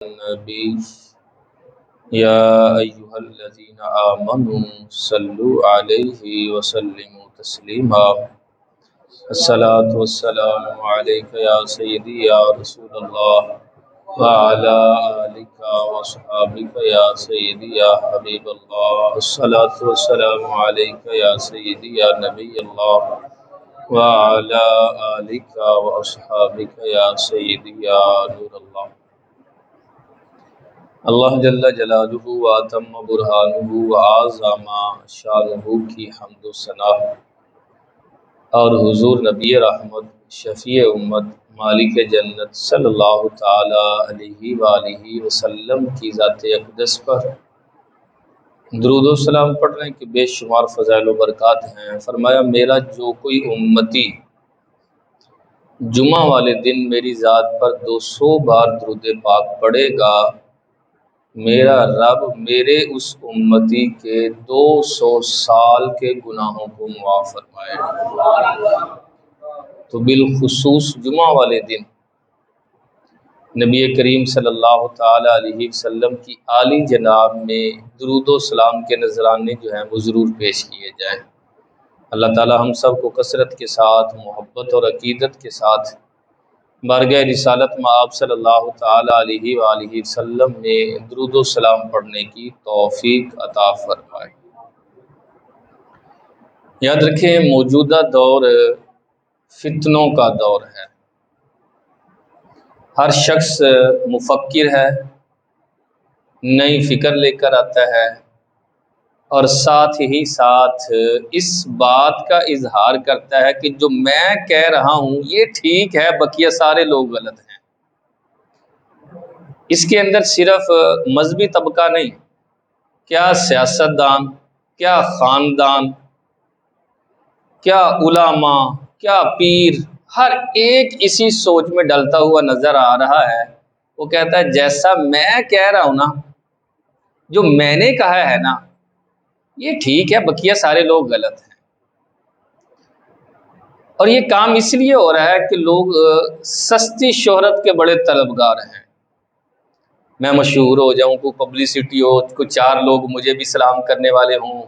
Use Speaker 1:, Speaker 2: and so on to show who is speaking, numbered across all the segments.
Speaker 1: النبي يا أيها الذين آمنوا صلوا عليه وسلموا تسليما الصلاة والسلام عليك يا سيدي يا رسول الله وعلى آلك وصحابك يا سيدي يا حبيب الله الصلاة والسلام عليك يا سيدي يا نبي الله وعلى آلك وأصحابك يا سيدي يا نور الله۔ اللہ جل جلالہ و اتم برہانہ و اعظم شانہ کی حمد و ثنا اور حضور نبی رحمت شفیع امت مالک جنت صلی اللہ تعالی علیہ وآلہ وسلم کی ذات اقدس پر درود و سلام پڑھنے کے بے شمار فضائل و برکات ہیں۔ فرمایا میرا جو کوئی امتی جمعہ والے دن میری ذات پر 200 بار درود پاک پڑھے گا، میرا رب میرے اس امتی کے 200 سال کے گناہوں کو معاف فرمائے گا۔ تو بالخصوص جمعہ والے دن نبی کریم صلی اللہ تعالی علیہ وسلم کی عالی جناب میں درود و سلام کے نذرانے جو ہیں وہ ضرور پیش کیے جائیں۔ اللہ تعالی ہم سب کو کثرت کے ساتھ محبت اور عقیدت کے ساتھ بارگاہ رسالت میں آپ صلی اللہ تعالی علیہ وآلہ وسلم نے درود و سلام پڑھنے کی توفیق عطا فرمائے۔ یاد رکھیں موجودہ دور فتنوں کا دور ہے۔ ہر شخص مفکر ہے، نئی فکر لے کر آتا ہے اور ساتھ ہی ساتھ اس بات کا اظہار کرتا ہے کہ جو میں کہہ رہا ہوں یہ ٹھیک ہے، بقیہ سارے لوگ غلط ہیں۔ اس کے اندر صرف مذہبی طبقہ نہیں، کیا سیاستدان، کیا خاندان، کیا علماء، کیا پیر، ہر ایک اسی سوچ میں ڈلتا ہوا نظر آ رہا ہے۔ وہ کہتا ہے جیسا میں کہہ رہا ہوں نا، جو میں نے کہا ہے نا یہ ٹھیک ہے، بقیہ سارے لوگ غلط ہیں۔ اور یہ کام اس لیے ہو رہا ہے کہ لوگ سستی شہرت کے بڑے طلبگار ہیں۔ میں مشہور ہو جاؤں، کوئی پبلسٹی ہو، کوئی 4 لوگ مجھے بھی سلام کرنے والے ہوں،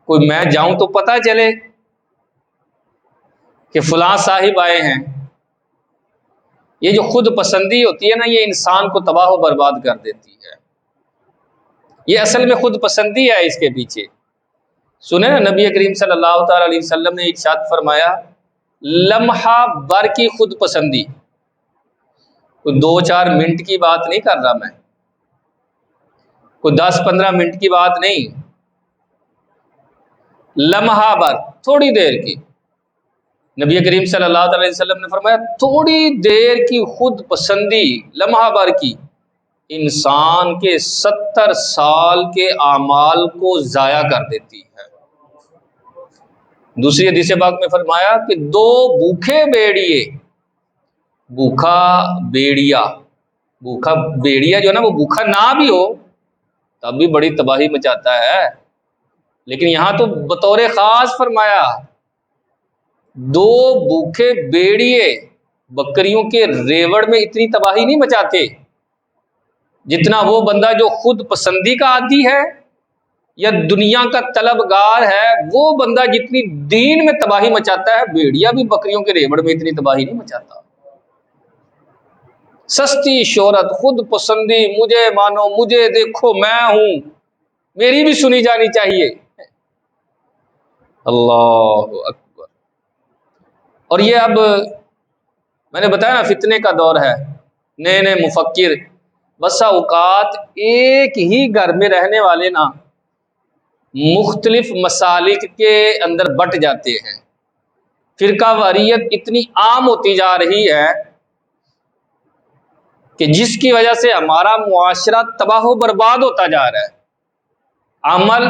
Speaker 1: کوئی میں جاؤں تو پتہ چلے کہ فلاں صاحب آئے ہیں۔ یہ جو خود پسندی ہوتی ہے نا، یہ انسان کو تباہ و برباد کر دیتی ہے۔ یہ اصل میں خود پسندی ہے اس کے پیچھے۔ سنیں نا، نبی کریم صلی اللہ تعالی علیہ وسلم نے ارشاد فرمایا لمحہ بر کی خود پسندی، کوئی 2-4 منٹ کی بات نہیں کر رہا میں، کوئی 10-15 منٹ کی بات نہیں، لمحہ بر، تھوڑی دیر کی۔ نبی کریم صلی اللہ علیہ وسلم نے فرمایا تھوڑی دیر کی خود پسندی، لمحہ بر کی، انسان کے 70 سال کے اعمال کو ضائع کر دیتی ہے۔ دوسری حدیث پاک میں فرمایا کہ 2 بھوکے بیڑیے، بھوکا بیڑیا جو ہے نا، وہ بھوکا نہ بھی ہو تب بھی بڑی تباہی مچاتا ہے، لیکن یہاں تو بطور خاص فرمایا 2 بھوکے بیڑیے بکریوں کے ریوڑ میں اتنی تباہی نہیں مچاتے جتنا وہ بندہ جو خود پسندی کا عادی ہے یا دنیا کا طلبگار ہے، وہ بندہ جتنی دین میں تباہی مچاتا ہے، بیڑیا بھی بکریوں کے ریوڑ میں اتنی تباہی نہیں مچاتا۔ سستی شہرت، خود پسندی، مجھے مانو، مجھے دیکھو، میں ہوں، میری بھی سنی جانی چاہیے۔ اللہ اکبر۔ اور یہ اب میں نے بتایا نا فتنے کا دور ہے، نئے نئے مفکر، بسا اوقات ایک ہی گھر میں رہنے والے نا مختلف مسالک کے اندر بٹ جاتے ہیں۔ فرقہ واریت اتنی عام ہوتی جا رہی ہے کہ جس کی وجہ سے ہمارا معاشرہ تباہ و برباد ہوتا جا رہا ہے۔ عمل،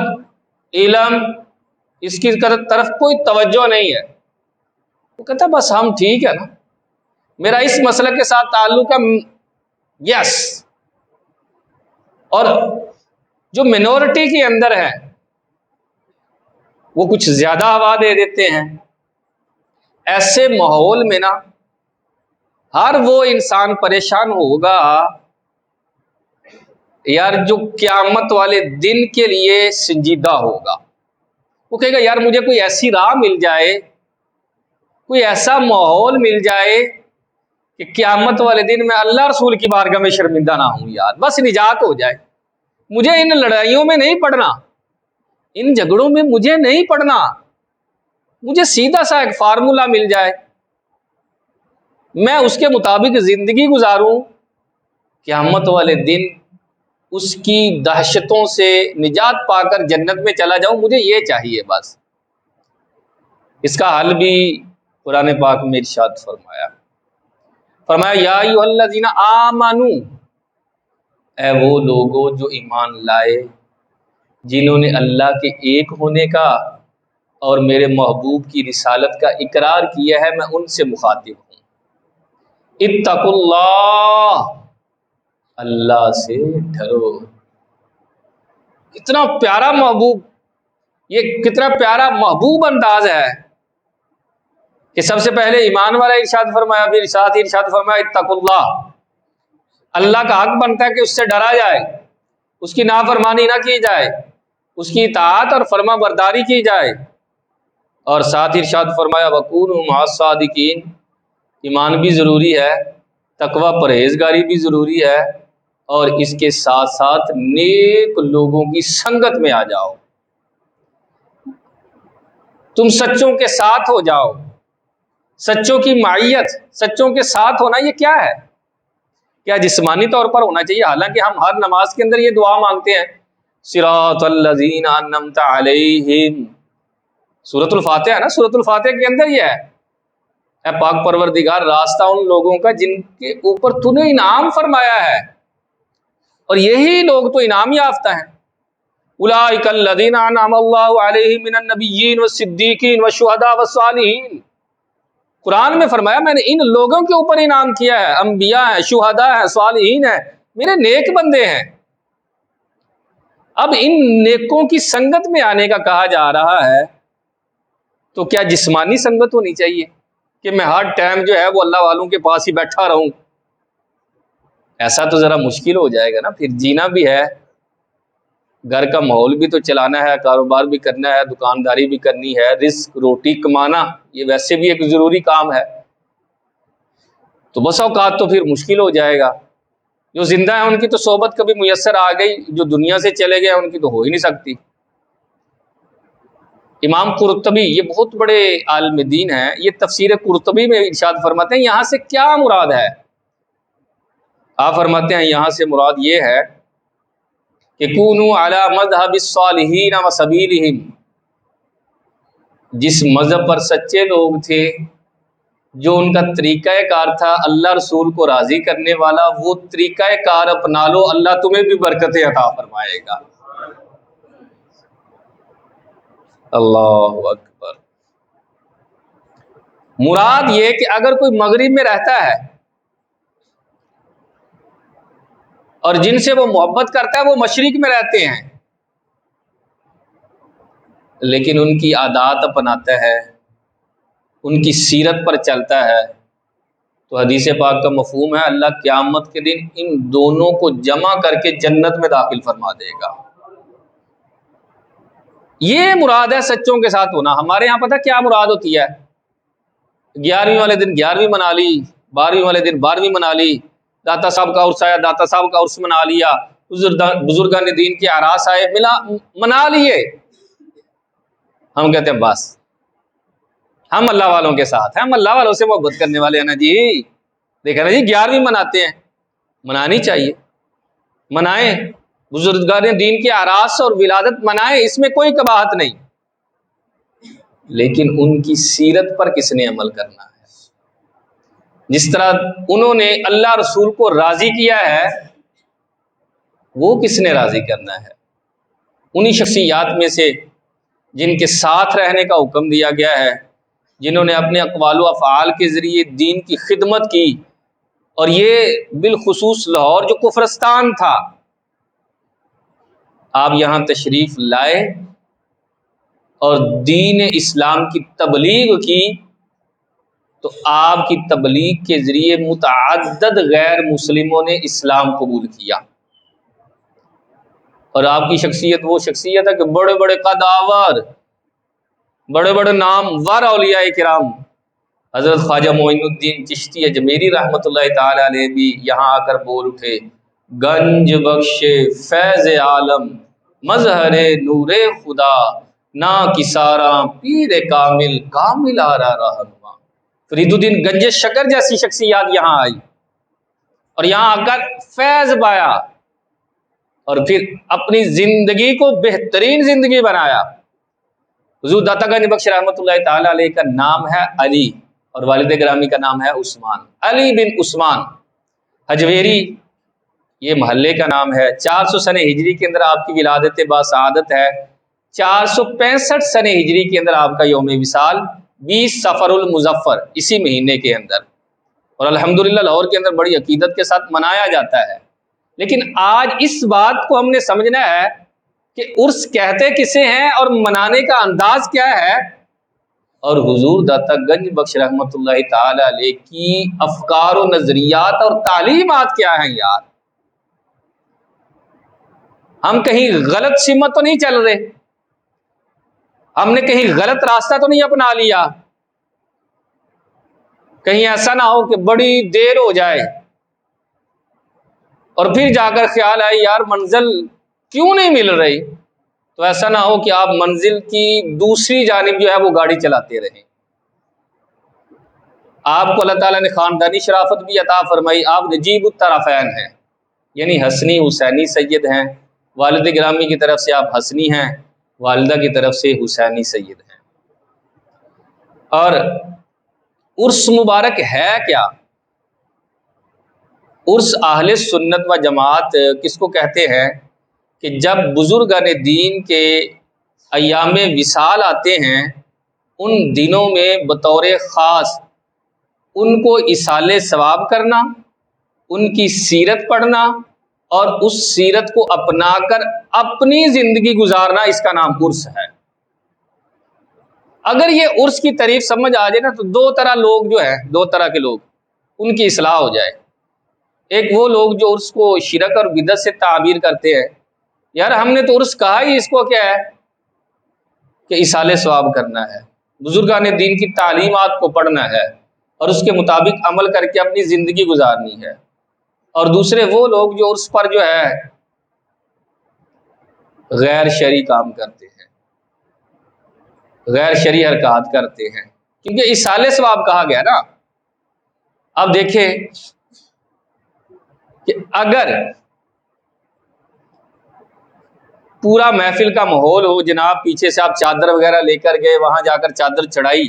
Speaker 1: علم، اس کی طرف کوئی توجہ نہیں ہے۔ وہ کہتا ہے بس ہم ٹھیک ہے نا، میرا اس مسئلے کے ساتھ تعلق ہے، یس۔ اور جو منورٹی کے اندر ہے وہ کچھ زیادہ ہوا دے دیتے ہیں۔ ایسے ماحول میں نا ہر وہ انسان پریشان ہوگا یار جو قیامت والے دن کے لیے سنجیدہ ہوگا، وہ کہے گا یار مجھے کوئی ایسی راہ مل جائے، کوئی ایسا ماحول مل جائے کہ قیامت والے دن میں اللہ رسول کی بارگاہ میں شرمندہ نہ ہوں، یار بس نجات ہو جائے، مجھے ان لڑائیوں میں نہیں پڑنا، ان جھگڑوں میں مجھے نہیں پڑنا، مجھے سیدھا سا ایک فارمولا مل جائے، میں اس کے مطابق زندگی گزاروں، قیامت والے دن اس کی دہشتوں سے نجات پا کر جنت میں چلا جاؤں، مجھے یہ چاہیے بس۔ اس کا حل بھی قرآن پاک میں ارشاد فرمایا یا ایھا الذین آمنو، اے وہ لوگوں جو ایمان لائے، جنہوں نے اللہ کے ایک ہونے کا اور میرے محبوب کی رسالت کا اقرار کیا ہے، میں ان سے مخاطب ہوں۔ اتقوا اللہ، اللہ سے ڈرو۔ کتنا پیارا محبوب، یہ کتنا پیارا محبوب انداز ہے کہ سب سے پہلے ایمان والا ارشاد فرمایا، پھر ساتھ ہی ارشاد فرمایا اتقوا اللہ۔ اللہ کا حق بنتا ہے کہ اس سے ڈرا جائے، اس کی نافرمانی نہ کی جائے، اس کی اطاعت اور فرما برداری کی جائے، اور ساتھ ہی ارشاد فرمایا وَكُونُوا مَعَ الصَّادِقِينَ۔ ایمان بھی ضروری ہے، تقوی پرہیزگاری بھی ضروری ہے، اور اس کے ساتھ ساتھ نیک لوگوں کی سنگت میں آ جاؤ، تم سچوں کے ساتھ ہو جاؤ۔ سچوں کی معیت، سچوں کے ساتھ ہونا یہ کیا ہے؟ کیا جسمانی طور پر ہونا چاہیے؟ حالانکہ ہم ہر نماز کے اندر یہ دعا مانگتے ہیں صراط الذین انعمت علیہم، سورۃ الفاتحہ ہے نا، سورۃ الفاتحہ کے اندر یہ ہے، اے پاک پروردگار راستہ ان لوگوں کا جن کے اوپر تو نے انعام فرمایا ہے، اور یہی لوگ تو انعام یافتہ ہیں۔ اولئک الذین انعم اللہ علیہم من النبیین والصدیقین والشہداء والصالحین۔ قرآن میں فرمایا میں نے ان لوگوں کے اوپر انعام کیا ہے، انبیاء ہیں، شہداء ہیں، صالحین ہیں، میرے نیک بندے ہیں۔ اب ان نیکوں کی سنگت میں آنے کا کہا جا رہا ہے، تو کیا جسمانی سنگت ہونی چاہیے کہ میں ہر ٹائم جو ہے وہ اللہ والوں کے پاس ہی بیٹھا رہوں؟ ایسا تو ذرا مشکل ہو جائے گا نا، پھر جینا بھی ہے، گھر کا ماحول بھی تو چلانا ہے، کاروبار بھی کرنا ہے، دکانداری بھی کرنی ہے، رزق روٹی کمانا یہ ویسے بھی ایک ضروری کام ہے، تو بس اوقات تو پھر مشکل ہو جائے گا۔ جو زندہ ہیں ان کی تو صحبت کبھی میسر آ گئی، جو دنیا سے چلے گئے ان کی تو ہو ہی نہیں سکتی۔ امام قرطبی یہ بہت بڑے عالم دین ہیں، یہ تفسیر قرطبی میں ارشاد فرماتے ہیں یہاں سے کیا مراد ہے؟ آپ فرماتے ہیں یہاں سے مراد یہ ہے کہ کونوا علی مذہب الصالحین و سبیلہم، جس مذہب پر سچے لوگ تھے، جو ان کا طریقہ کار تھا اللہ رسول کو راضی کرنے والا، وہ طریقہ کار اپنا لو، اللہ تمہیں بھی برکتیں عطا فرمائے گا۔ اللہ اکبر۔ مراد یہ کہ اگر کوئی مغرب میں رہتا ہے اور جن سے وہ محبت کرتا ہے وہ مشرق میں رہتے ہیں، لیکن ان کی عادات اپناتا ہے، ان کی سیرت پر چلتا ہے، تو حدیث پاک کا مفہوم ہے اللہ قیامت کے دن ان دونوں کو جمع کر کے جنت میں داخل فرما دے گا۔ یہ مراد ہے سچوں کے ساتھ ہونا۔ ہمارے یہاں پتہ کیا مراد ہوتی ہے؟ 11ویں والے دن 11ویں منا لی، 12ویں والے دن 12ویں منا لی، داتا صاحب کا عرس آیا داتا صاحب کا عرس منا لیا، بزرگان دین کے اعراس آئے منا لیے۔ ہم کہتے ہیں بس ہم اللہ والوں کے ساتھ ہیں، ہم اللہ والوں سے محبت کرنے والے ہیں نا جی، دیکھیں نا جی 11ویں مناتے ہیں، منانی چاہیے، منائیں، بزرگان دین کے اعراس اور ولادت منائیں، اس میں کوئی قباحت نہیں، لیکن ان کی سیرت پر کس نے عمل کرنا ہے؟ جس طرح انہوں نے اللہ رسول کو راضی کیا ہے، وہ کس نے راضی کرنا ہے؟ انہی شخصیات میں سے جن کے ساتھ رہنے کا حکم دیا گیا ہے، جنہوں نے اپنے اقوال و افعال کے ذریعے دین کی خدمت کی، اور یہ بالخصوص لاہور جو کفرستان تھا، آپ یہاں تشریف لائے اور دین اسلام کی تبلیغ کی، تو آپ کی تبلیغ کے ذریعے متعدد غیر مسلموں نے اسلام قبول کیا۔ اور آپ کی شخصیت وہ شخصیت ہے کہ بڑے بڑے قداور، بڑے بڑے نامور اولیاء کرام، حضرت خواجہ معین الدین چشتی اجمیری رحمۃ اللہ تعالی علیہ بھی یہاں آ کر بول اٹھے، گنج بخش فیض عالم مظہر نور خدا، نا کساراں پیر کامل کامل آرا رہنما۔ فرید الدین گنج شکر جیسی شخصیات یہاں آئی اور یہاں آ کر فیض پایا اور پھر اپنی زندگی کو بہترین زندگی بنایا۔ حضور داتا گنج بخش رحمۃ اللہ تعالی علیہ کا نام ہے علی اور والد گرامی کا نام ہے عثمان، علی بن عثمان حجویری یہ محلے کا نام ہے۔ 400 سنہ ہجری کے اندر آپ کی ولادت باسعادت ہے، 465 سنہ ہجری کے اندر آپ کا یوم وصال 20 صفر المظفر اسی مہینے کے اندر، اور الحمدللہ لاہور کے اندر بڑی عقیدت کے ساتھ منایا جاتا ہے۔ لیکن آج اس بات کو ہم نے سمجھنا ہے کہ عرس کہتے کسے ہیں اور منانے کا انداز کیا ہے، اور حضور داتا گنج بخش رحمۃ اللہ تعالی علیہ کی افکار و نظریات اور تعلیمات کیا ہیں یار۔ ہم کہیں غلط سمت تو نہیں چل رہے، ہم نے کہیں غلط راستہ تو نہیں اپنا لیا، کہیں ایسا نہ ہو کہ بڑی دیر ہو جائے اور پھر جا کر خیال آئے یار منزل کیوں نہیں مل رہی، تو ایسا نہ ہو کہ آپ منزل کی دوسری جانب جو ہے وہ گاڑی چلاتے رہیں۔ آپ کو اللہ تعالیٰ نے خاندانی شرافت بھی عطا فرمائی، آپ نجیب الطرفین ہیں، یعنی حسنی حسینی سید ہیں، والد گرامی کی طرف سے آپ حسنی ہیں، والدہ کی طرف سے حسینی سید ہیں۔ اور عرس مبارک ہے کیا؟ عرس اہل سنت و جماعت کس کو کہتے ہیں کہ جب بزرگان دین کے ایام وصال آتے ہیں، ان دنوں میں بطور خاص ان کو ایصال ثواب کرنا، ان کی سیرت پڑھنا اور اس سیرت کو اپنا کر اپنی زندگی گزارنا، اس کا نام عرس ہے۔ اگر یہ عرس کی تعریف سمجھ آ جائے نا تو دو طرح لوگ جو ہیں، دو طرح کے لوگ، ان کی اصلاح ہو جائے۔ ایک وہ لوگ جو عرس کو شرک اور بدعت سے تعبیر کرتے ہیں، یار ہم نے تو عرس کہا ہی اس کو کیا ہے کہ ایصال ثواب کرنا ہے، بزرگان دین کی تعلیمات کو پڑھنا ہے اور اس کے مطابق عمل کر کے اپنی زندگی گزارنی ہے۔ اور دوسرے وہ لوگ جو عرس پر جو ہے غیر شرعی کام کرتے ہیں، غیر شرعی حرکات کرتے ہیں، کیونکہ ایصال ثواب کہا گیا نا۔ اب دیکھیں کہ اگر پورا محفل کا ماحول ہو، جناب پیچھے سے آپ چادر وغیرہ لے کر گئے، وہاں جا کر چادر چڑھائی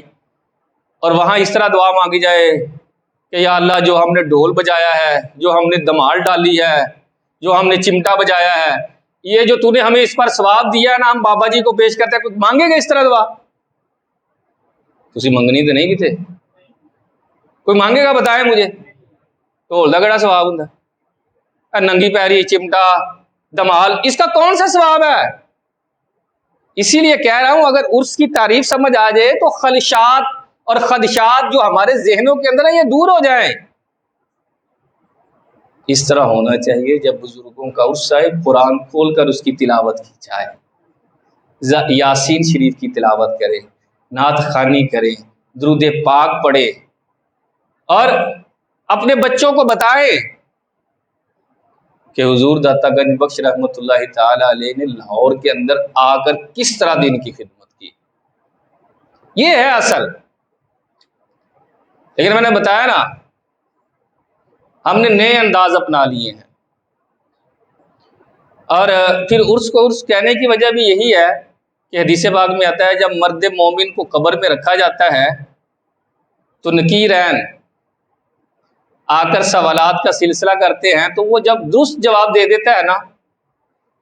Speaker 1: اور وہاں اس طرح دعا مانگی جائے کہ یا اللہ جو ہم نے ڈھول بجایا ہے، جو ہم نے دمال ڈالی ہے، جو ہم نے چمٹا بجایا ہے، یہ جو تو نے ہمیں اس پر ثواب دیا ہے نا، ہم بابا جی کو پیش کرتے ہیں، کوئی مانگے گا اس طرح دعا؟ تسی منگنی تو نہیں کتے، کوئی مانگے گا؟ بتائیں مجھے، ڈھول دا کیڑا ثواب ہوندا ہے؟ ننگی پیری چمٹا دمال، اس کا کون سا ثواب ہے؟ اسی لیے کہہ رہا ہوں اگر عرس کی تعریف سمجھ آ جائے تو خلشات اور خدشات جو ہمارے ذہنوں کے اندر ہیں یہ دور ہو جائیں۔ اس طرح ہونا چاہیے جب بزرگوں کا عرس آئے قرآن کھول کر اس کی تلاوت کی جائے، یاسین شریف کی تلاوت کرے، نعت خوانی کرے، درود پاک پڑھے اور اپنے بچوں کو بتائیں کہ حضور داتا گنج بخش رحمۃ اللہ تعالی علیہ نے لاہور کے اندر آ کر کس طرح دین کی خدمت کی، یہ ہے اصل۔ لیکن میں نے بتایا نا ہم نے نئے انداز اپنا لیے ہیں، اور پھر عرس کو عرس کہنے کی وجہ بھی یہی ہے کہ حدیث پاک میں آتا ہے جب مرد مومن کو قبر میں رکھا جاتا ہے تو نکیرین آ کر سوالات کا سلسلہ کرتے ہیں، تو وہ جب درست جواب دے دیتا ہے نا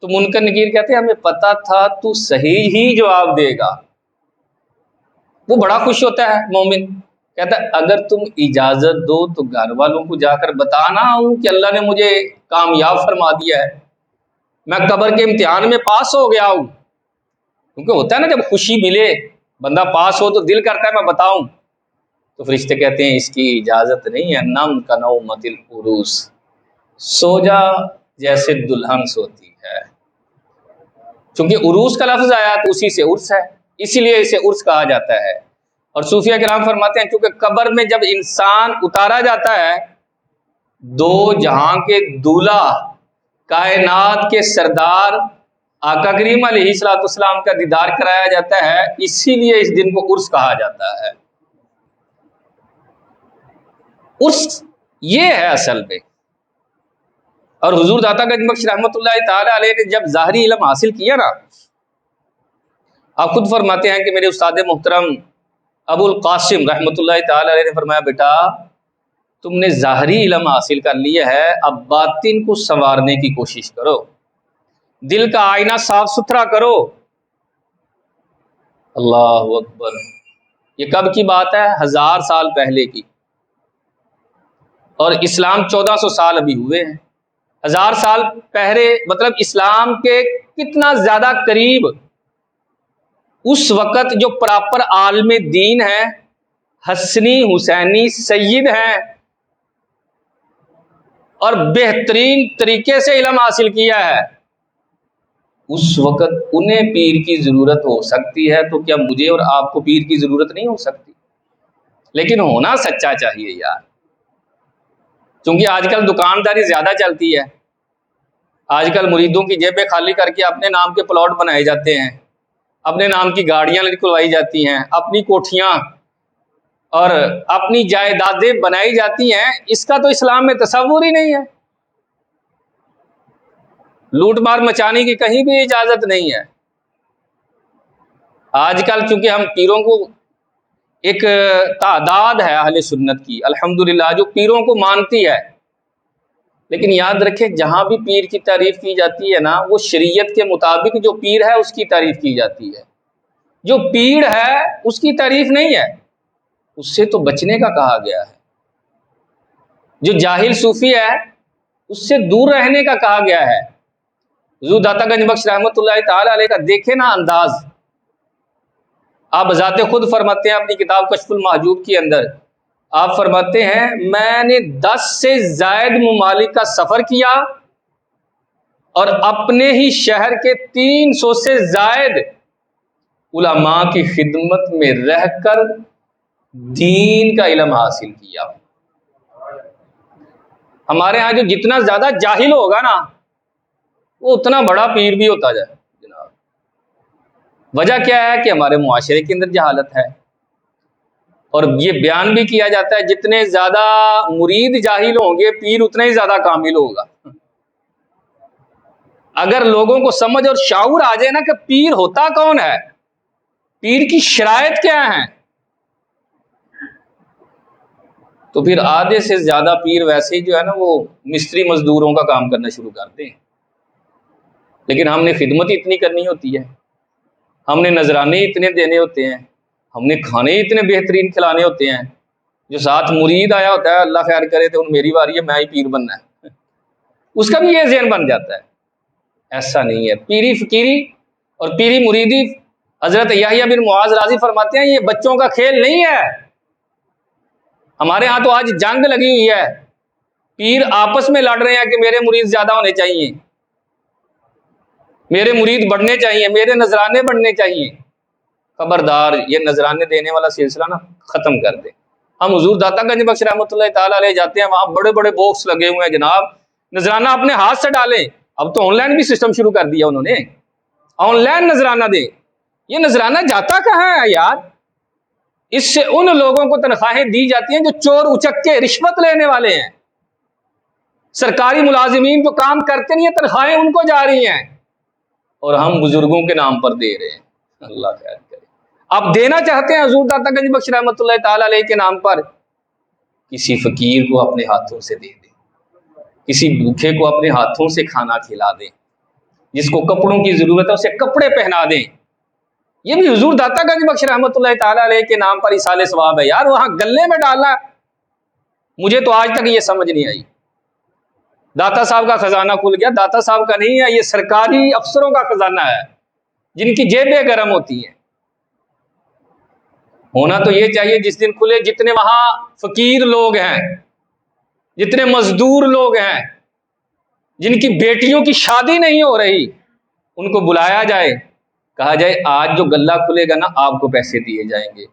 Speaker 1: تو منکر نکیر کہتے ہیں ہمیں پتا تھا تو صحیح ہی جواب دے گا۔ وہ بڑا خوش ہوتا ہے مومن، کہتا ہے اگر تم اجازت دو تو گھر والوں کو جا کر بتانا ہوں کہ اللہ نے مجھے کامیاب فرما دیا ہے، میں قبر کے امتحان میں پاس ہو گیا ہوں۔ کیونکہ ہوتا ہے نا جب خوشی ملے بندہ پاس ہو تو دل کرتا ہے میں بتاؤں، تو فرشتے کہتے ہیں اس کی اجازت نہیں ہے، نم کا نومت العروس، سو جا جیسے دلہن سوتی ہے۔ چونکہ عروس کا لفظ آیا تو اسی سے عرس ہے، اسی لیے اسے عرس کہا جاتا ہے۔ اور صوفیہ کرام فرماتے ہیں چونکہ قبر میں جب انسان اتارا جاتا ہے، دو جہاں کے دولہ، کائنات کے سردار آقا کریم علیہ الصلوۃ والسلام کا دیدار کرایا جاتا ہے، اسی لیے اس دن کو عرس کہا جاتا ہے۔ عرس یہ ہے اصل میں۔ اور حضور داتا گنج بخش رحمۃ اللہ تعالی علیہ نے جب ظاہری علم حاصل کیا نا، آپ خود فرماتے ہیں کہ میرے استاد محترم ابو القاسم رحمۃ اللہ تعالی علیہ نے فرمایا بیٹا تم نے ظاہری علم حاصل کر لیا ہے، اب باطن کو سنوارنے کی کوشش کرو، دل کا آئینہ صاف ستھرا کرو۔ اللہ اکبر، یہ کب کی بات ہے؟ 1000 سال پہلے کی، اور اسلام 1400 سال ابھی ہوئے ہیں۔ 1000 سال پہلے مطلب اسلام کے کتنا زیادہ قریب اس وقت جو پراپر عالم دین ہے، حسنی حسینی سید ہیں اور بہترین طریقے سے علم حاصل کیا ہے، اس وقت انہیں پیر کی ضرورت ہو سکتی ہے، تو کیا مجھے اور آپ کو پیر کی ضرورت نہیں ہو سکتی؟ لیکن ہونا سچا چاہیے یار، کیونکہ آج کل دکانداری زیادہ چلتی ہے، آج کل مریدوں کی جیبیں خالی کر کے اپنے نام کے پلاٹ بنائے جاتے ہیں، اپنے نام کی گاڑیاں نکلوائی جاتی ہیں، اپنی کوٹھیاں اور اپنی جائیدادیں بنائی جاتی ہیں، اس کا تو اسلام میں تصور ہی نہیں ہے۔ لوٹ مار مچانے کی کہیں بھی اجازت نہیں ہے۔ آج کل چونکہ ہم پیروں کو ایک تعداد ہے اہل سنت کی الحمدللہ جو پیروں کو مانتی ہے، لیکن یاد رکھیں جہاں بھی پیر کی تعریف کی جاتی ہے نا، وہ شریعت کے مطابق جو پیر ہے اس کی تعریف کی جاتی ہے، جو پیر ہے اس کی تعریف نہیں ہے، اس سے تو بچنے کا کہا گیا ہے۔ جو جاہل صوفی ہے اس سے دور رہنے کا کہا گیا ہے۔ حضور داتا گنج بخش رحمۃ اللہ تعالی علیہ کا دیکھے نا انداز، آپ بذات خود فرماتے ہیں اپنی کتاب کشف المحجوب کے اندر، آپ فرماتے ہیں میں نے 10 سے زائد ممالک کا سفر کیا اور اپنے ہی شہر کے 300 سے زائد علماء کی خدمت میں رہ کر دین کا علم حاصل کیا۔ ہمارے ہاں جو جتنا زیادہ جاہل ہوگا نا وہ اتنا بڑا پیر بھی ہوتا جائے جناب۔ وجہ کیا ہے کہ ہمارے معاشرے کے اندر جہالت ہے، اور یہ بیان بھی کیا جاتا ہے جتنے زیادہ مرید جاہل ہوں گے پیر اتنا ہی زیادہ کامل ہوگا۔ اگر لوگوں کو سمجھ اور شعور آ جائے نا کہ پیر ہوتا کون ہے، پیر کی شرائط کیا ہیں، تو پھر آدھے سے زیادہ پیر ویسے ہی جو ہے نا وہ مستری مزدوروں کا کام کرنا شروع کرتے ہیں۔ لیکن ہم نے خدمت اتنی کرنی ہوتی ہے، ہم نے نذرانے اتنے دینے ہوتے ہیں، ہم نے کھانے اتنے بہترین کھلانے ہوتے ہیں، جو ساتھ مرید آیا ہوتا ہے اللہ خیر کرے تو میری باری ہے میں ہی پیر بننا ہے، اس کا بھی یہ ذہن بن جاتا ہے۔ ایسا نہیں ہے، پیری فقیری اور پیری مریدی حضرت یحییٰ بن معاذ راضی فرماتے ہیں یہ بچوں کا کھیل نہیں ہے۔ ہمارے ہاں تو آج جنگ لگی ہوئی ہے، پیر آپس میں لڑ رہے ہیں کہ میرے مرید زیادہ ہونے چاہیے، میرے مرید بڑھنے چاہیے، میرے نذرانے بڑھنے چاہیے۔ خبردار، یہ نذرانے دینے والا سلسلہ نا ختم کر دے۔ ہم حضور داتا گنج بخش رحمۃ اللہ تعالی علیہ جاتے ہیں، وہاں بڑے بڑے باکس لگے ہوئے ہیں جناب، نذرانہ اپنے ہاتھ سے ڈالیں۔ اب تو آن لائن بھی سسٹم شروع کر دیا انہوں نے، آن لائن نذرانہ دیں۔ یہ نذرانہ جاتا کہاں ہے یار؟ اس سے ان لوگوں کو تنخواہیں دی جاتی ہیں جو چور اچکے رشوت لینے والے ہیں، سرکاری ملازمین جو کام کرتے نہیں ہیں تنخواہیں ان کو جا رہی ہیں، اور ہم بزرگوں کے نام پر دے رہے ہیں۔ اللہ خیر کرے۔ آپ دینا چاہتے ہیں حضور داتا گنج بخش رحمۃ اللہ تعالی علیہ کے نام پر، کسی فقیر کو اپنے ہاتھوں سے دے دیں، کسی بھوکے کو اپنے ہاتھوں سے کھانا کھلا دیں، جس کو کپڑوں کی ضرورت ہے اسے کپڑے پہنا دیں۔ یہ بھی حضور داتا گنج بخش رحمۃ اللہ تعالی علیہ کے نام پر ایصال ثواب ہے یار۔ وہاں گلے میں ڈالنا مجھے تو آج تک یہ سمجھ نہیں آئی۔ داتا صاحب کا خزانہ کھل گیا، داتا صاحب کا نہیں ہے، یہ سرکاری افسروں کا خزانہ ہے جن کی جیبیں گرم ہوتی ہیں۔ ہونا تو یہ چاہیے جس دن کھلے جتنے وہاں فقیر لوگ ہیں، جتنے مزدور لوگ ہیں، جن کی بیٹیوں کی شادی نہیں ہو رہی، ان کو بلایا جائے، کہا جائے آج جو غلہ کھلے گا نا آپ کو پیسے دیے جائیں گے،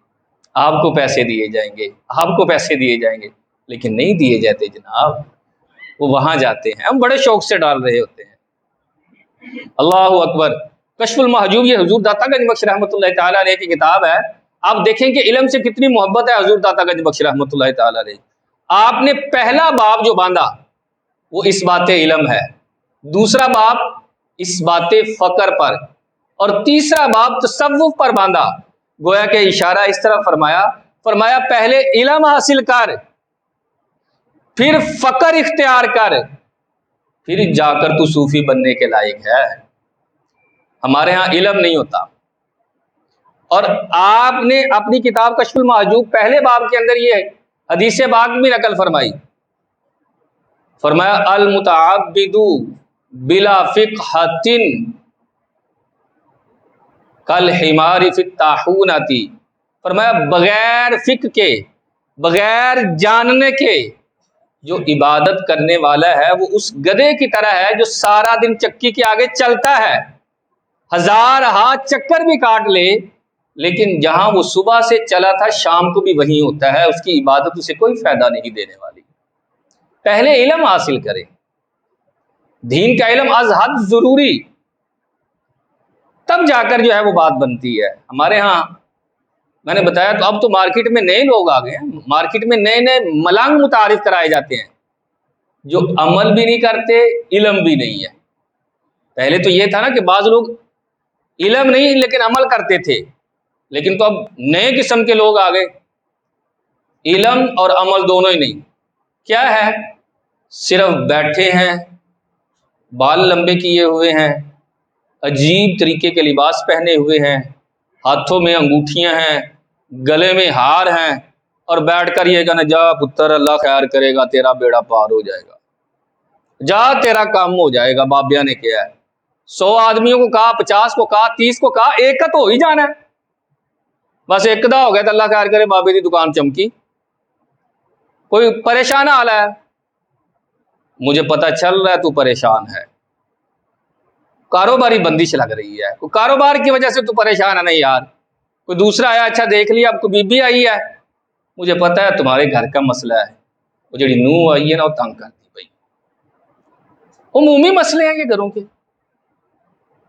Speaker 1: آپ کو پیسے دیے جائیں گے، آپ کو پیسے دیے جائیں گے، لیکن نہیں دیے جاتے جناب۔ وہ وہاں جاتے ہیں، ہم بڑے شوق سے ڈال رہے ہوتے ہیں۔ اللہ اکبر۔ کشف المحجوب یہ حضور داتا گنج بخش رحمۃ اللہ تعالیٰ علیہ کی کتاب ہے۔ آپ دیکھیں کہ علم سے کتنی محبت ہے حضور داتا گنج بخش رحمۃ اللہ تعالیٰ علیہ۔ آپ نے پہلا باب جو باندھا وہ اس بات علم ہے، دوسرا باب اس بات فقر پر، اور تیسرا باب تصوف پر باندھا۔ گویا کہ اشارہ اس طرح فرمایا پہلے علم حاصل کر، پھر فقر اختیار کر، پھر جا کر تو صوفی بننے کے لائق ہے۔ ہمارے ہاں علم نہیں ہوتا، اور آپ نے اپنی کتاب کشف المحجوب پہلے باب کے اندر یہ حدیث پاک بھی نقل فرمایا المتعبد بلا فقہۃ کالحمار فی الطاحونۃ، فرمایا بغیر فقہ کے، بغیر جاننے کے جو عبادت کرنے والا ہے وہ اس گدھے کی طرح ہے جو سارا دن چکی کے آگے چلتا ہے، ہزار ہاتھ چکر بھی کاٹ لے، لیکن جہاں وہ صبح سے چلا تھا شام کو بھی وہیں ہوتا ہے، اس کی عبادت اسے کوئی فائدہ نہیں دینے والی۔ پہلے علم حاصل کریں، دین کا علم از حد ضروری، تب جا کر جو ہے وہ بات بنتی ہے۔ ہمارے ہاں میں نے بتایا تو اب تو مارکیٹ میں نئے لوگ آ گئے ہیں، مارکیٹ میں نئے نئے ملنگ متعارف کرائے جاتے ہیں جو عمل بھی نہیں کرتے، علم بھی نہیں ہے۔ پہلے تو یہ تھا نا کہ بعض لوگ علم نہیں لیکن عمل کرتے تھے، لیکن تو اب نئے قسم کے لوگ آ گئے، علم اور عمل دونوں ہی نہیں۔ کیا ہے؟ صرف بیٹھے ہیں، بال لمبے کیے ہوئے ہیں، عجیب طریقے کے لباس پہنے ہوئے ہیں، ہاتھوں میں انگوٹھیاں ہیں، گلے میں ہار ہیں، اور بیٹھ کر یہ کہنا جا پتر اللہ خیر کرے گا، تیرا بیڑا پار ہو جائے گا، جا تیرا کام ہو جائے گا۔ بابیا نے کیا ہے، 100 آدمیوں کو کہا، 50 کو کہا، 30 کو کہا، ایک کا تو ہو ہی جانا ہے، بس ایک دا ہو گیا تو اللہ خیر کرے بابے دی دکان چمکی، کوئی پریشان حال ہے۔ مجھے پتہ چل رہا ہے تو پریشان ہے، کاروباری بندش لگ رہی ہے، کوئی کاروبار کی وجہ سے تو پریشان ہے نہیں یار، کوئی دوسرا آیا، اچھا دیکھ لیا، اب کوئی بی بی آئی ہے، مجھے پتہ ہے تمہارے گھر کا مسئلہ ہے، وہ جڑی نوح آئی ہے نا وہ تنگ کرتی بھائی، عمومی مسئلے ہیں یہ گھروں کے،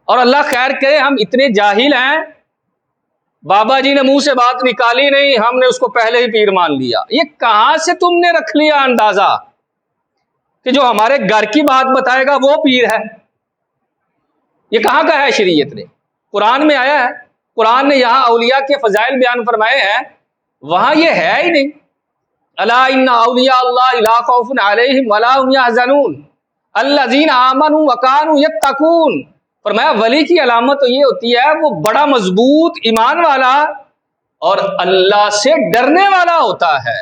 Speaker 1: اور اللہ خیر کرے ہم اتنے جاہل ہیں، بابا جی نے منہ سے بات نکالی نہیں، ہم نے اس کو پہلے ہی پیر مان لیا۔ یہ کہاں سے تم نے رکھ لیا اندازہ کہ جو ہمارے گھر کی بات بتائے گا وہ پیر ہے؟ یہ کہاں کا ہے شریعت نے؟ قرآن میں آیا ہے، قرآن نے یہاں اولیاء کے فضائل بیان فرمائے ہیں، وہاں یہ ہے ہی نہیں۔ الا ان اولیاء اللہ لا خوف علیہم ولا هم يحزنون الذین آمنوا وکانوا یتقون۔ فرمایا ولی کی علامت تو یہ ہوتی ہے وہ بڑا مضبوط ایمان والا اور اللہ سے ڈرنے والا ہوتا ہے،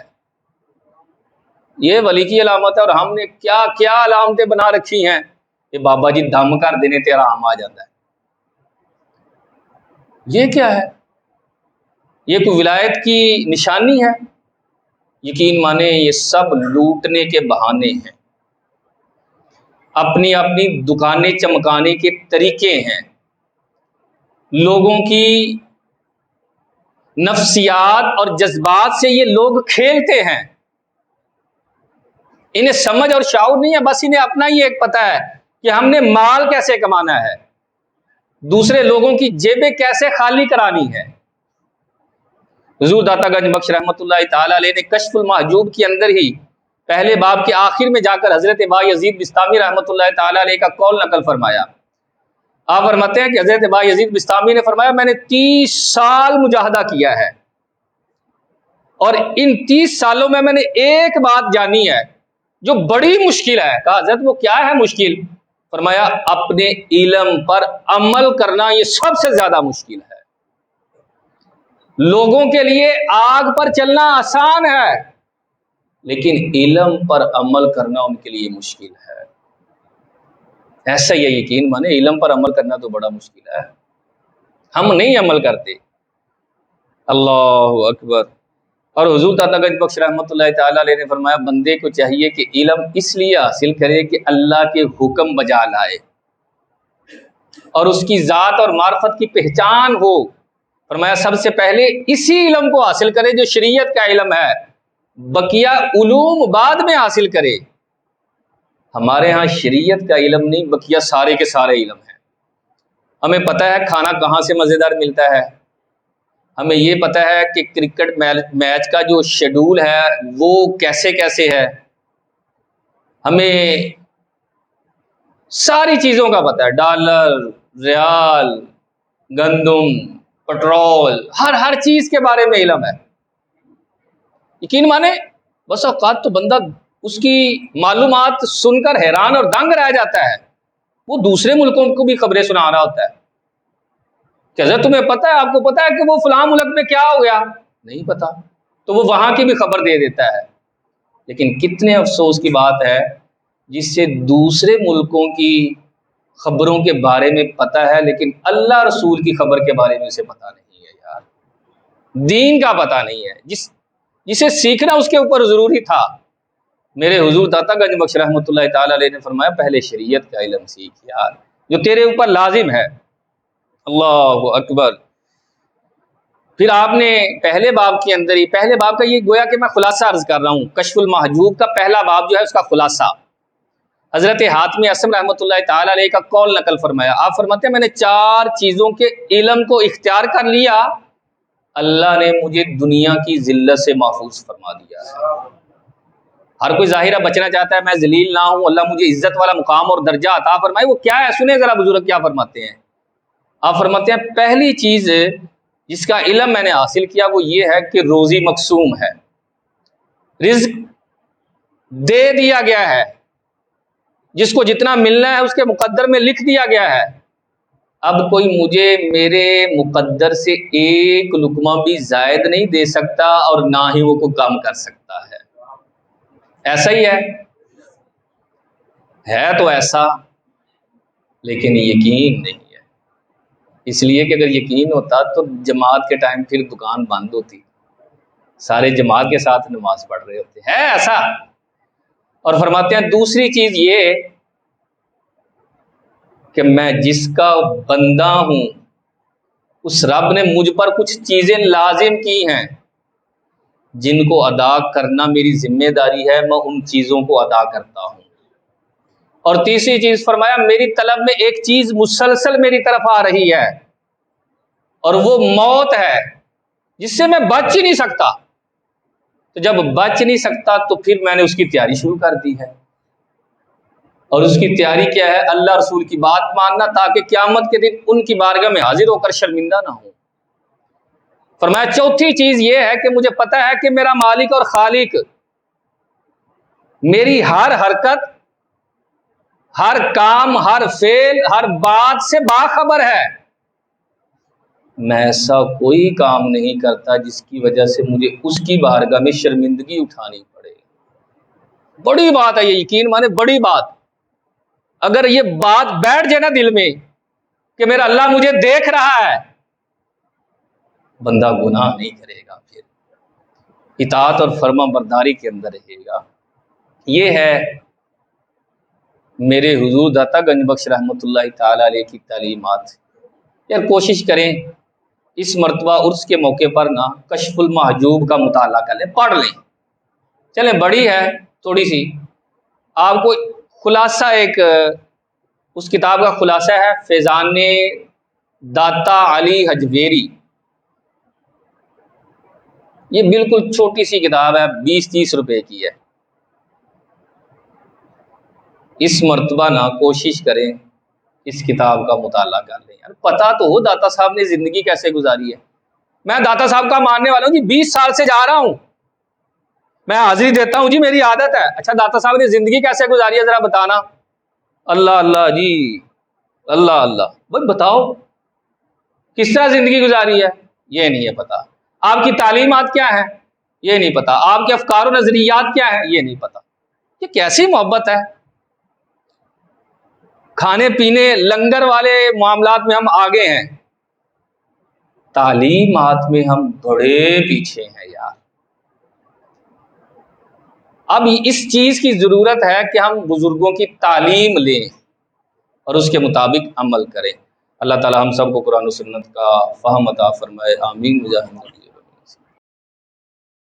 Speaker 1: یہ ولی کی علامت ہے۔ اور ہم نے کیا کیا علامتیں بنا رکھی ہیں کہ بابا جی دم کر دینے تیرا آم آ جاتا ہے۔ یہ کیا ہے؟ یہ کوئی ولایت کی نشانی ہے؟ یقین مانے یہ سب لوٹنے کے بہانے ہیں، اپنی اپنی دکانیں چمکانے کے طریقے ہیں، لوگوں کی نفسیات اور جذبات سے یہ لوگ کھیلتے ہیں، انہیں سمجھ اور شعور نہیں ہے، بس انہیں اپنا ہی ایک پتہ ہے کہ ہم نے مال کیسے کمانا ہے، دوسرے لوگوں کی جیبیں کیسے خالی کرانی ہے۔ حضور داتا گنج بخش رحمۃ اللہ تعالی علیہ نے کشف المحجوب کے اندر ہی پہلے باب کے آخر میں جا کر حضرت با یزید بستامی رحمۃ اللہ تعالی علیہ کا قول نقل فرمایا۔ آپ فرماتے ہیں کہ حضرت با یزید بستامی نے فرمایا میں نے 30 سال مجاہدہ کیا ہے، اور ان 30 سالوں میں نے ایک بات جانی ہے جو بڑی مشکل ہے۔ کہا حضرت وہ کیا ہے مشکل؟ فرمایا اپنے علم پر عمل کرنا یہ سب سے زیادہ مشکل ہے۔ لوگوں کے لیے آگ پر چلنا آسان ہے، لیکن علم پر عمل کرنا ان کے لیے مشکل ہے۔ ایسا ہی یقین مانے علم پر عمل کرنا تو بڑا مشکل ہے، ہم نہیں عمل کرتے۔ اللہ اکبر۔ اور حضور داتا گنج بخش رحمۃ اللہ تعالی علیہ نے فرمایا بندے کو چاہیے کہ علم اس لیے حاصل کرے کہ اللہ کے حکم بجا لائے، اور اس کی ذات اور معرفت کی پہچان ہو، فرمایا سب سے پہلے اسی علم کو حاصل کرے جو شریعت کا علم ہے، بقیہ علوم بعد میں حاصل کرے۔ ہمارے ہاں شریعت کا علم نہیں، بقیہ سارے کے سارے علم ہیں۔ ہمیں پتہ ہے کھانا کہاں سے مزیدار ملتا ہے، ہمیں یہ پتہ ہے کہ کرکٹ میچ کا جو شیڈول ہے وہ کیسے کیسے ہے، ہمیں ساری چیزوں کا پتہ ہے، ڈالر، ریال، گندم، پٹرول، ہر چیز کے بارے میں علم ہے۔ یقین مانے بس اوقات تو بندہ اس کی معلومات سن کر حیران اور دنگ رہ جاتا ہے، وہ دوسرے ملکوں کو بھی خبریں سنا رہا ہوتا ہے کہ حضرت تمہیں پتہ ہے، آپ کو پتہ ہے کہ وہ فلاں ملک میں کیا ہو گیا؟ نہیں پتا، تو وہ وہاں کی بھی خبر دے دیتا ہے۔ لیکن کتنے افسوس کی بات ہے جس سے دوسرے ملکوں کی خبروں کے بارے میں پتہ ہے لیکن اللہ رسول کی خبر کے بارے میں اسے پتہ نہیں ہے یار، دین کا پتہ نہیں ہے، جسے سیکھنا اس کے اوپر ضروری تھا۔ میرے حضور داتا گنج بخش رحمۃ اللہ تعالی علیہ نے فرمایا پہلے شریعت کا علم سیکھ یار، جو تیرے اوپر لازم ہے۔ اللہ اکبر۔ پھر آپ نے پہلے باب کے اندر ہی، پہلے باب کا یہ گویا کہ میں خلاصہ عرض کر رہا ہوں، کشف المحجوب کا پہلا باب جو ہے اس کا خلاصہ حضرت حاتم اسم رحمۃ اللہ تعالی علیہ کا قول نقل فرمایا۔ آپ فرماتے ہیں میں نے 4 چیزوں کے علم کو اختیار کر لیا، اللہ نے مجھے دنیا کی ذلت سے محفوظ فرما دیا ہے۔ ہر کوئی ظاہرہ بچنا چاہتا ہے میں ذلیل نہ ہوں، اللہ مجھے عزت والا مقام اور درجہ عطا فرمائے، وہ کیا ہے سنیں ذرا بزرگ کیا فرماتے ہیں۔ آپ فرماتے ہیں پہلی چیز جس کا علم میں نے حاصل کیا وہ یہ ہے کہ روزی مقسوم ہے، رزق دے دیا گیا ہے، جس کو جتنا ملنا ہے اس کے مقدر میں لکھ دیا گیا ہے، اب کوئی مجھے میرے مقدر سے ایک لقمہ بھی زائد نہیں دے سکتا اور نہ ہی وہ کو کم کر سکتا ہے۔ ایسا ہی ہے تو ایسا، لیکن یقین نہیں ہے، اس لیے کہ اگر یقین ہوتا تو جماعت کے ٹائم پھر دکان بند ہوتی، سارے جماعت کے ساتھ نماز پڑھ رہے ہوتے، ہے ایسا۔ اور فرماتے ہیں دوسری چیز یہ کہ میں جس کا بندہ ہوں اس رب نے مجھ پر کچھ چیزیں لازم کی ہیں جن کو ادا کرنا میری ذمہ داری ہے، میں ان چیزوں کو ادا کرتا ہوں۔ اور تیسری چیز فرمایا میری طلب میں ایک چیز مسلسل میری طرف آ رہی ہے اور وہ موت ہے جس سے میں بچ ہی نہیں سکتا، تو جب بچ نہیں سکتا تو پھر میں نے اس کی تیاری شروع کر دی ہے، اور اس کی تیاری کیا ہے؟ اللہ رسول کی بات ماننا تاکہ قیامت کے دن ان کی بارگاہ میں حاضر ہو کر شرمندہ نہ ہو۔ فرمایا چوتھی چیز یہ ہے کہ مجھے پتہ ہے کہ میرا مالک اور خالق میری ہر حرکت، ہر کام، ہر فعل، ہر بات سے باخبر ہے، میں ایسا کوئی کام نہیں کرتا جس کی وجہ سے مجھے اس کی بارگاہ میں شرمندگی اٹھانی پڑے۔ بڑی بات ہے یہ، یقین مانے بڑی بات۔ اگر یہ بات بیٹھ جائے نا دل میں کہ میرا اللہ مجھے دیکھ رہا ہے، بندہ گناہ نہیں کرے گا، پھر اطاعت اور فرما برداری کے اندر رہے گا۔ یہ ہے میرے حضور داتا گنج بخش رحمۃ اللہ تعالی علیہ کی تعلیمات۔ یار کوشش کریں اس مرتبہ عرس کے موقع پر نا کشف المحجوب کا مطالعہ کر لیں، پڑھ لیں، چلیں بڑی ہے تھوڑی سی، آپ کو خلاصہ ایک اس کتاب کا خلاصہ ہے فیضان داتا علی حجویری، یہ بالکل چھوٹی سی کتاب ہے، 20-30 روپے کی ہے۔ اس مرتبہ نا کوشش کریں اس کتاب کا مطالعہ کر لیں، یار پتہ تو ہو داتا صاحب نے زندگی کیسے گزاری ہے۔ میں داتا صاحب کا ماننے والا ہوں جی، 20 سال سے جا رہا ہوں، میں حاضری دیتا ہوں جی، میری عادت ہے۔ اچھا داتا صاحب نے زندگی کیسے گزاری ہے ذرا بتانا؟ اللہ اللہ جی، اللہ اللہ، بھائی بتاؤ کس طرح زندگی گزاری ہے؟ یہ نہیں ہے پتا۔ آپ کی تعلیمات کیا ہیں؟ یہ نہیں پتا۔ آپ کے افکار و نظریات کیا ہیں؟ یہ نہیں پتا۔ یہ کیسی محبت ہے؟ کھانے پینے لنگر والے معاملات میں ہم آگے ہیں، تعلیمات میں ہم بڑے پیچھے ہیں یار۔ اب اس چیز کی ضرورت ہے کہ ہم بزرگوں کی تعلیم لیں، اور اس کے مطابق عمل کریں۔ اللہ تعالی ہم سب کو قرآن و سنت کا فہم عطا فرمائے، آمین مجاہدین۔